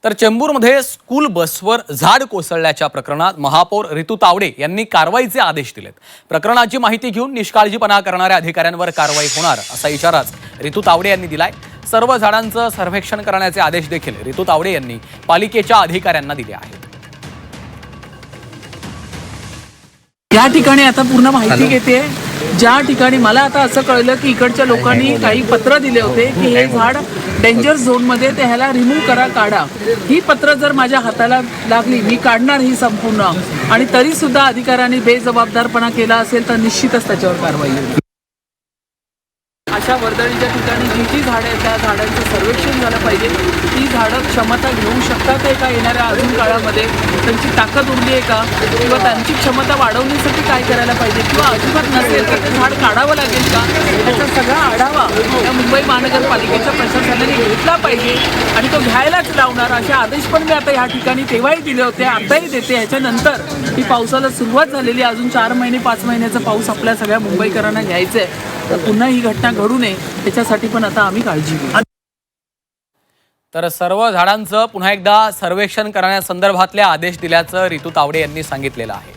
तर चेंबूरमध्ये स्कूल बसवर झाड कोसळल्याच्या प्रकरणात महापौर रितू तावडे यांनी कारवाईचे आदेश दिलेत। प्रकरणाची माहिती घेऊन निष्काळजीपणा करणाऱ्या अधिकाऱ्यांवर कारवाई होणार असा इशाराच रितू तावडे यांनी दिलाय। सर्व झाडांचं सर्वेक्षण करण्याचे आदेश देखील रितू तावडे यांनी पालिकेच्या अधिकाऱ्यांना दिले आहेत। या ठिकाणी आता पूर्ण माहिती घेते। ज्या ठिकाणी मला आता असं कळलं की इकडच्या लोकांनी काही पत्र दिले होते की हे झाड डेंजर झोन मध्ये ते ह्याला रिमूव्ह करा, काढा। ही पत्र जर माझ्या हाताला लागली, मी काढणार ही संपूर्ण, आणि तरी सुद्धा अधिकाऱ्यांनी बेजबाबदारपणा केला असेल तर निश्चितच त्याच्यावर कारवाई होईल। अशा वर्दळीच्या ठिकाणी जी जी झाडं आहेत त्या झाडांचं सर्वेक्षण झालं पाहिजे। ती झाडं क्षमता घेऊ शकतात आहे का येणाऱ्या अजून काळामध्ये, त्यांची ताकद उरली आहे का, किंवा त्यांची क्षमता वाढवण्यासाठी काय करायला पाहिजे, किंवा अजिबात नसेल तर ते झाड काढावं लागेल का, याचा सगळा आढावा या मुंबई महानगरपालिकेच्या प्रशासनाने घेतला पाहिजे आणि तो घ्यायलाच लावणार असे आदेश पण मी आता या ठिकाणी तेव्हाही दिले होते, आताही देते। ह्याच्यानंतर ही पावसाला सुरुवात झालेली, अजून 4 महिने 5 महिन्याचा पाऊस आपल्या सगळ्या मुंबईकरांना घ्यायचा आहे। तर पुन्हा ही घटना घडू नये त्याच्यासाठी पण आता आम्ही काळजी घेऊ। तर सर्व झाडांचं पुन्हा एकदा सर्वेक्षण करण्यासंदर्भातले आदेश दिल्याचं रितू तावडे यांनी सांगितलेलं आहे।